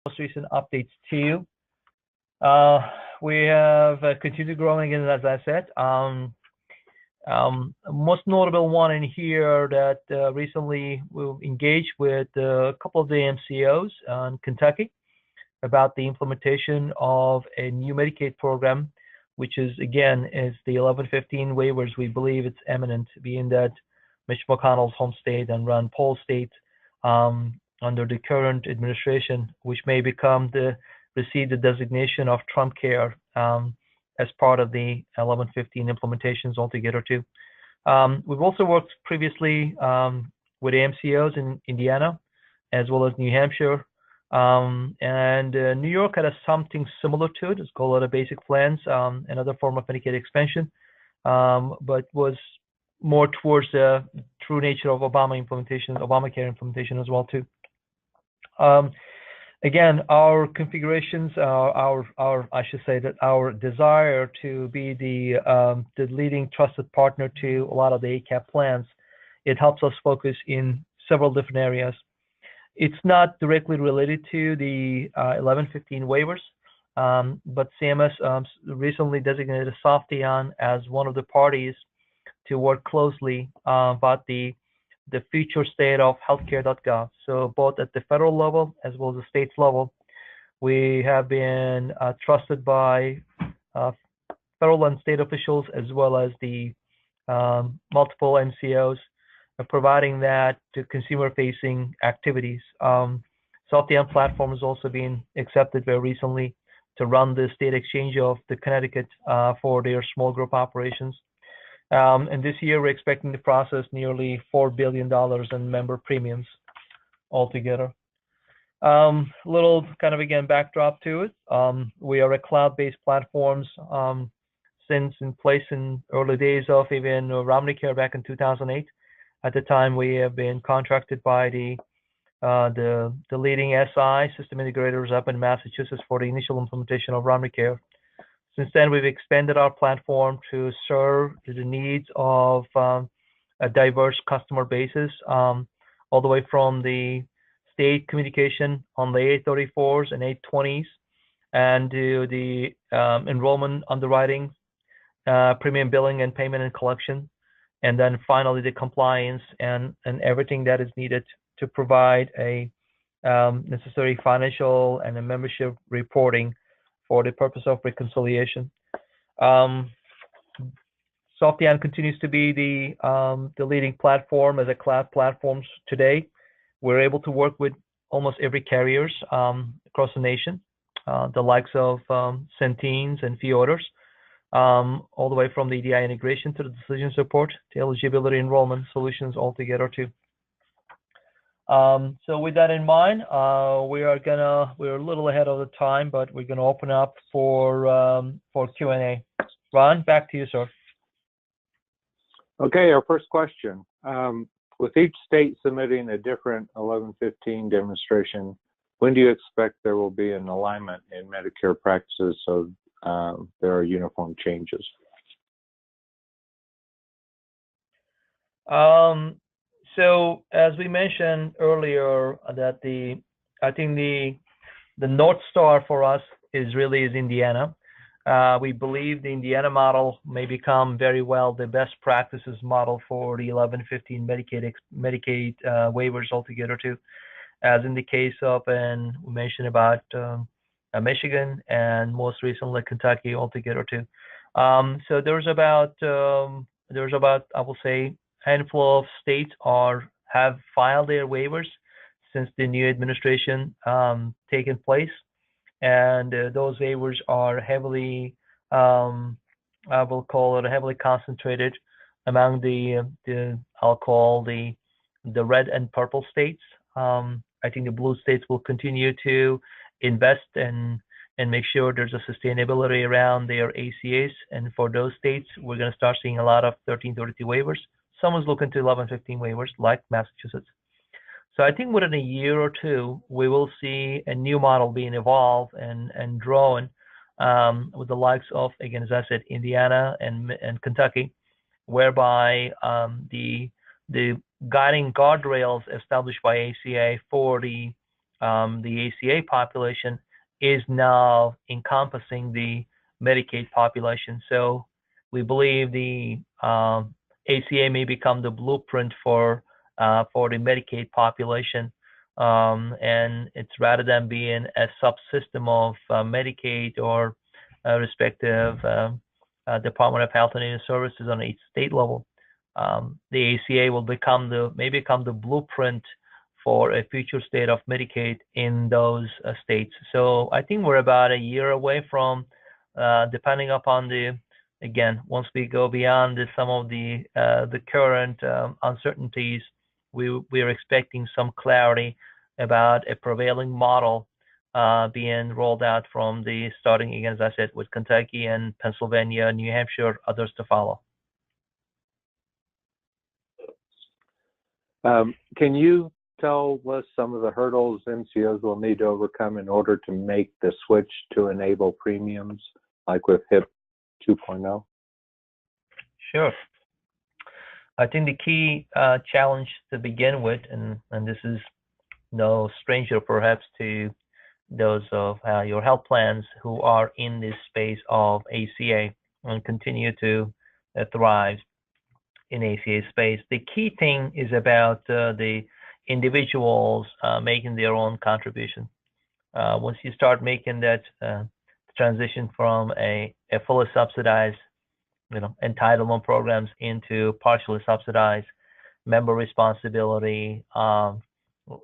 most recent updates too. We have continued growing, and as I said, most notable one in here that recently we engaged with a couple of the MCOs in Kentucky about the implementation of a new Medicaid program, which is again is the 1115 waivers. We believe it's eminent, being that Mitch McConnell's home state and Ron Paul's state under the current administration, which may receive the designation of Trump Care as part of the 1115 implementations altogether too. We've also worked previously with MCOs in Indiana, as well as New Hampshire, and New York had something similar to it. It's called basic plans, another form of Medicaid expansion, but was more towards the true nature of Obamacare implementation as well too. Again, our configurations, I should say that our desire to be the leading trusted partner to a lot of the ACAP plans, it helps us focus in several different areas. It's not directly related to the 1115 waivers, but CMS recently designated Softeon as one of the parties to work closely about the future state of healthcare.gov. So both at the federal level as well as the state's level, we have been trusted by federal and state officials as well as the multiple MCOs, providing that to consumer-facing activities. Softeon platform has also been accepted very recently to run the state exchange of the Connecticut for their small group operations. And this year, we're expecting to process nearly $4 billion in member premiums altogether. Little kind of, again, backdrop to it. We are a cloud-based platforms since in place in early days of even Romneycare back in 2008. At the time, we have been contracted by the leading SI, system integrators up in Massachusetts for the initial implementation of Romneycare. Since then, we've expanded our platform to serve the needs of a diverse customer basis, all the way from the state communication on the 834s and 820s, and to the enrollment, underwriting, premium billing and payment and collection, and then finally the compliance and everything that is needed to provide a necessary financial and a membership reporting for the purpose of reconciliation. Softeon continues to be the leading platform as a cloud platforms today. We're able to work with almost every carriers across the nation, the likes of Centene's and fee orders, all the way from the EDI integration to the decision support to eligibility enrollment solutions altogether too. So with that in mind, we're a little ahead of the time, but we're gonna open up for Q&A. Ron, back to you, sir. Okay, our first question. With each state submitting a different 1115 demonstration, when do you expect there will be an alignment in Medicare practices so there are uniform changes? So as we mentioned earlier, that I think the North Star for us is Indiana. We believe the Indiana model may become very well the best practices model for the 1115 Medicaid waivers altogether too, as in the case of, and we mentioned about Michigan and most recently Kentucky altogether too. So there's about I will say handful of states have filed their waivers since the new administration taken place, and those waivers are heavily, I will call it heavily concentrated among the I'll call the red and purple states. I think the blue states will continue to invest and make sure there's a sustainability around their ACAs, and for those states, we're going to start seeing a lot of 1332 waivers. Someone's looking to 1115 waivers, like Massachusetts. So I think within a year or two, we will see a new model being evolved and drawn with the likes of, again, as I said, Indiana and Kentucky, whereby the guiding guardrails established by ACA for the the ACA population is now encompassing the Medicaid population. So we believe the ACA may become the blueprint for the Medicaid population, and it's rather than being a subsystem of Medicaid or respective Department of Health and Human Services on each state level. The ACA will become the blueprint for a future state of Medicaid in those states. So I think we're about a year away from, depending upon again, once we go beyond some of the current uncertainties, we are expecting some clarity about a prevailing model being rolled out from starting again, as I said, with Kentucky and Pennsylvania, New Hampshire, others to follow. Can you tell us some of the hurdles MCOs will need to overcome in order to make the switch to enable premiums, like with HIP 2.0? Sure. I think the key challenge to begin with, and this is no stranger perhaps to those of your health plans who are in this space of ACA and continue to thrive in ACA space. The key thing is about the individuals making their own contribution. Once you start making that transition from a fully subsidized, entitlement programs into partially subsidized member responsibility,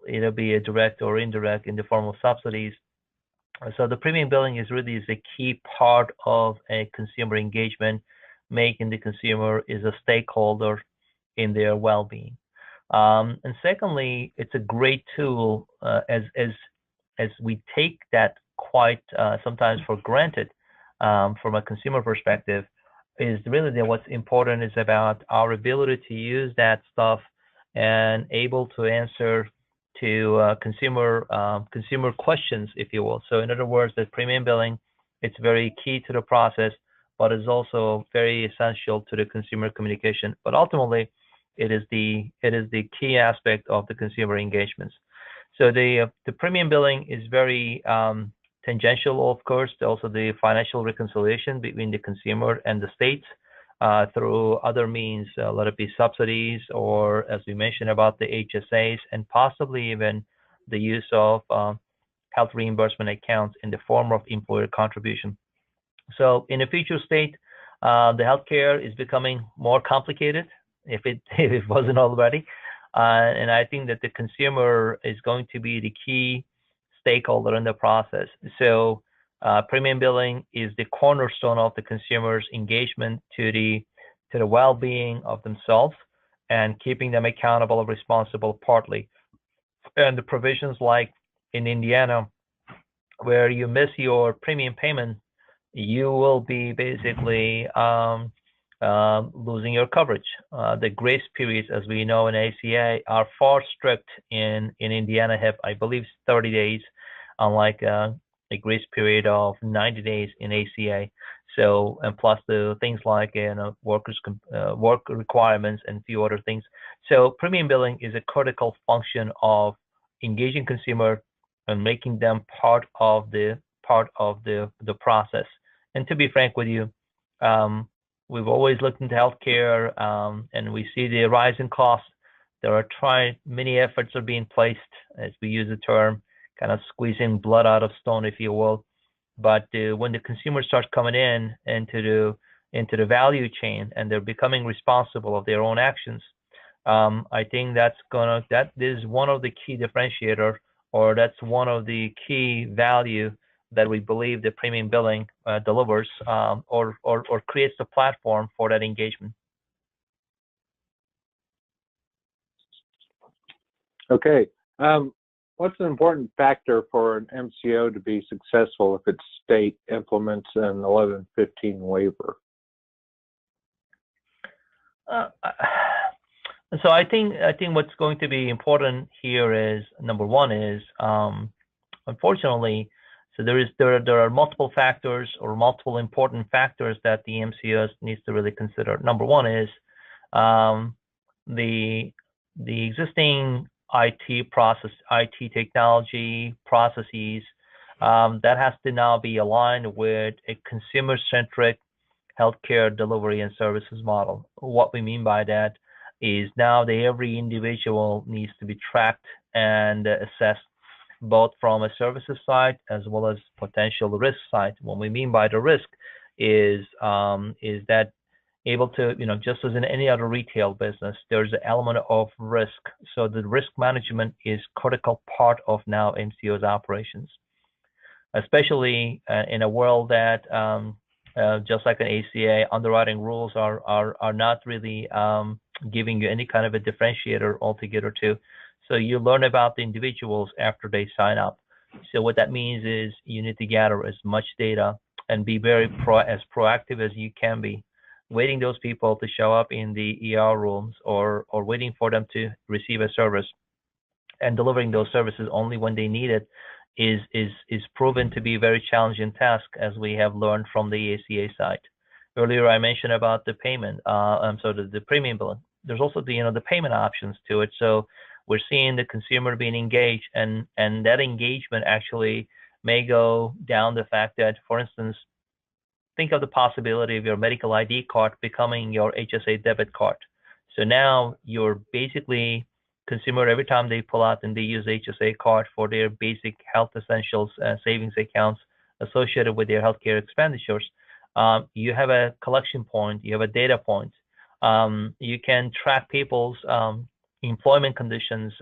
it'll be a direct or indirect in the form of subsidies. So the premium billing is a key part of a consumer engagement, making the consumer is a stakeholder in their well-being. And secondly, it's a great tool as we take that quite sometimes for granted from a consumer perspective. Is really that what's important is about our ability to use that stuff and able to answer to consumer questions, if you will. So in other words, that premium billing, it's very key to the process, but is also very essential to the consumer communication. But ultimately, it is the key aspect of the consumer engagements. So the premium billing is very tangential, of course, also the financial reconciliation between the consumer and the states through other means, let it be subsidies or, as we mentioned, about the HSAs, and possibly even the use of health reimbursement accounts in the form of employer contribution. So in a future state, the healthcare is becoming more complicated, if it wasn't already. And I think that the consumer is going to be the key stakeholder in the process. So premium billing is the cornerstone of the consumer's engagement to the well-being of themselves and keeping them accountable and responsible partly. And the provisions like in Indiana, where you miss your premium payment, you will be basically losing your coverage. The grace periods, as we know in ACA, are far strict in Indiana. Have, I believe, 30 days, unlike a grace period of 90 days in ACA. So, and plus the things like work requirements and a few other things. So premium billing is a critical function of engaging consumer and making them part of the process. And to be frank with you, we've always looked into healthcare, and we see the rise in costs. There are many efforts are being placed, as we use the term, kind of squeezing blood out of stone, if you will. But when the consumer starts coming into the value chain and they're becoming responsible of their own actions, I think that is one of the key differentiator, or that's one of the key value that we believe the premium billing delivers, or creates the platform for that engagement. Okay. What's an important factor for an MCO to be successful if its state implements an 1115 waiver? So I think what's going to be important here is, number one is, unfortunately, so there are multiple factors or multiple important factors that the MCOs needs to really consider. Number one is the existing IT process, IT technology processes, that has to now be aligned with a consumer-centric healthcare delivery and services model. What we mean by that is now that every individual needs to be tracked and assessed both from a services side as well as potential risk side. What we mean by the risk is that able to, just as in any other retail business, there's an element of risk. So the risk management is critical part of now MCO's operations, especially in a world that just like an ACA, underwriting rules are not really giving you any kind of a differentiator altogether too. So you learn about the individuals after they sign up. So what that means is you need to gather as much data and be very proactive as you can be, waiting those people to show up in the ER rooms or waiting for them to receive a service and delivering those services only when they need it is proven to be a very challenging task, as we have learned from the ACA side. Earlier, I mentioned about the payment, so the premium billing. There's also the payment options to it. So we're seeing the consumer being engaged, and that engagement actually may go down the fact that, for instance, think of the possibility of your medical ID card becoming your HSA debit card. So now you're basically consumer, every time they pull out and they use HSA card for their basic health essentials savings accounts associated with their healthcare expenditures, you have a collection point, you have a data point. You can track people's employment conditions.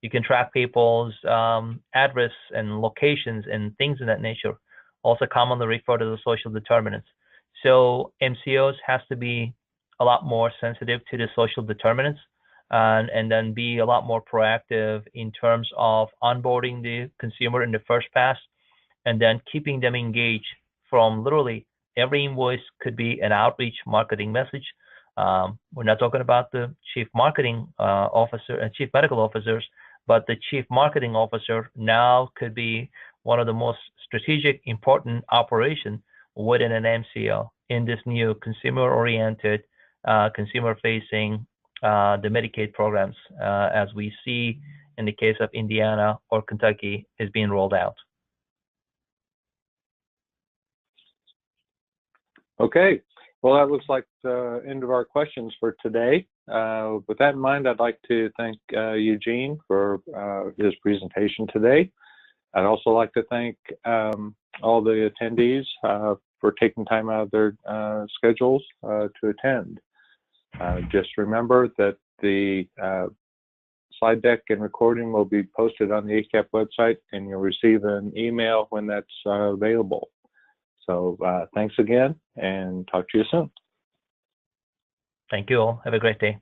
You can track people's address and locations and things of that nature, also commonly referred to as social determinants. So MCOs has to be a lot more sensitive to the social determinants, and then be a lot more proactive in terms of onboarding the consumer in the first pass, and then keeping them engaged from literally every invoice could be an outreach marketing message. We're not talking about the chief marketing officer and chief medical officers, but the chief marketing officer now could be one of the most strategic, important operation within an MCO in this new consumer-oriented, consumer-facing the Medicaid programs, as we see in the case of Indiana or Kentucky, is being rolled out. Okay, well, that looks like the end of our questions for today. With that in mind, I'd like to thank Eugene for his presentation today. I'd also like to thank all the attendees for taking time out of their schedules to attend. Just remember that the slide deck and recording will be posted on the ACAP website, and you'll receive an email when that's available. So thanks again, and talk to you soon. Thank you all. Have a great day.